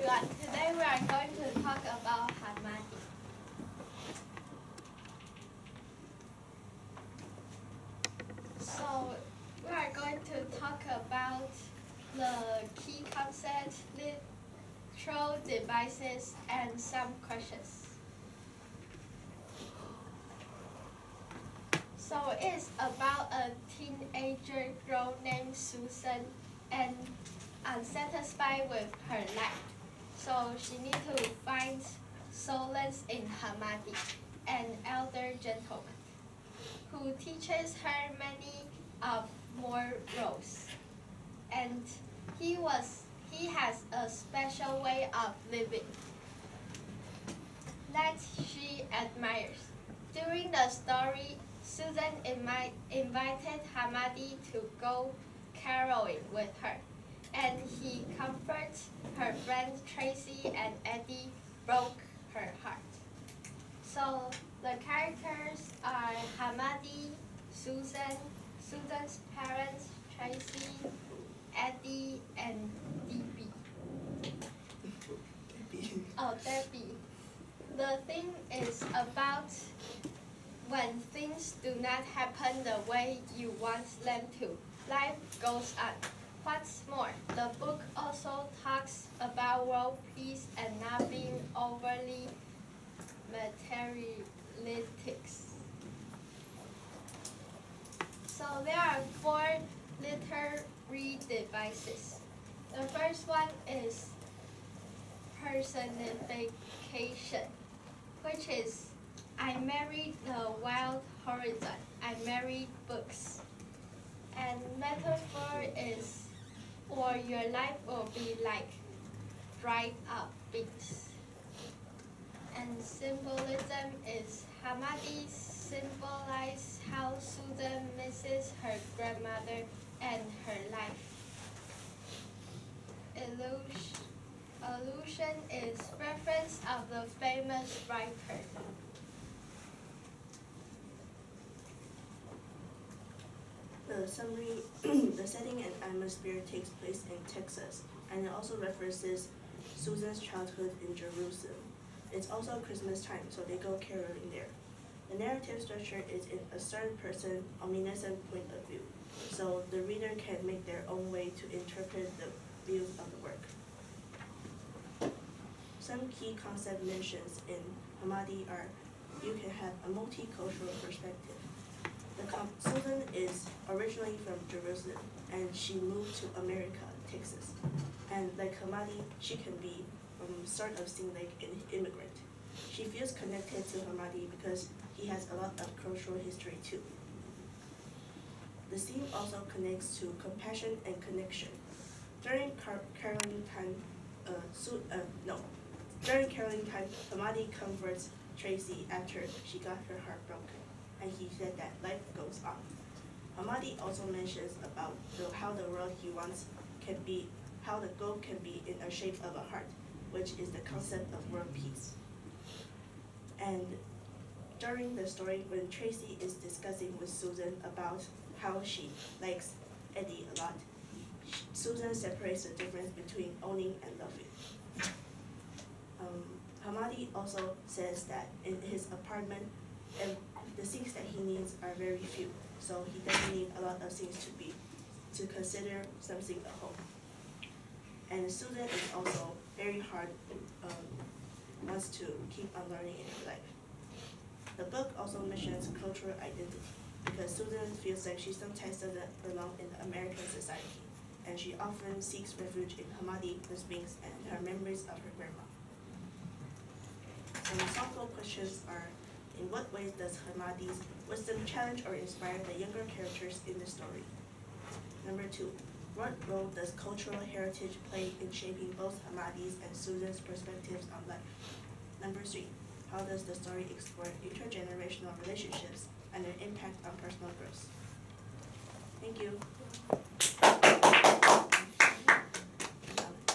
everyone. Today we are going to talk about Hamadi. So we are going to talk about the key concepts, literal devices, and some questions. So it's about a teenager girl named Susan and unsatisfied with her life. So she needs to find solace in Hamadi, an elder gentleman, who teaches her many of more roles. And he has a special way of living that she admires. During the story, Susan invited Hamadi to go caroling with her, and he comforts her friends Tracy and Eddie broke her heart. So the characters are Hamadi, Susan, Susan's parents, Tracy, Eddie, and Debbie. Oh, Debbie. The thing is about when things do not happen the way you want them to. Life goes on. What's more, the book also talks about world peace and not being overly materialistic. So there are 4 literary devices. The first one is personification, which is I married the wild horizon. I married books. And metaphor is, or your life will be like dried up beans. And symbolism is Hamadi symbolizes how Susan misses her grandmother and her life. Allusion is reference of the famous writer. The summary, the setting and atmosphere takes place in Texas, and it also references Susan's childhood in Jerusalem. It's also Christmas time, so they go caroling there. The narrative structure is in a third-person, omniscient point of view, so the reader can make their own way to interpret the views of the work. Some key concept mentions in Hamadi are you can have a multicultural perspective. Susan is originally from Jerusalem, and she moved to America, Texas. And like Hamadi, she can be sort of seen like an immigrant. She feels connected to Hamadi because he has a lot of cultural history too. The scene also connects to compassion and connection. During caroling time, Hamadi comforts Tracy after she got her heart broken, and he said that life goes on. Hamadi also mentions about how the world he wants can be, how the goal can be in a shape of a heart, which is the concept of world peace. And during the story, when Tracy is discussing with Susan about how she likes Eddie a lot, Susan separates the difference between owning and loving. Hamadi also says that in his apartment, the things that he needs are very few, so he doesn't need a lot of things to consider something a home. And Susan is also very hard, wants to keep on learning in her life. The book also mentions cultural identity because Susan feels like she sometimes doesn't belong in the American society, and she often seeks refuge in Hamadi, the Sphinx, and her memories of her grandma. Some thoughtful questions are, in what ways does Hamadi's wisdom challenge or inspire the younger characters in the story? Number 2, what role does cultural heritage play in shaping both Hamadi's and Susan's perspectives on life? Number 3, how does the story explore intergenerational relationships and their impact on personal growth? Thank you.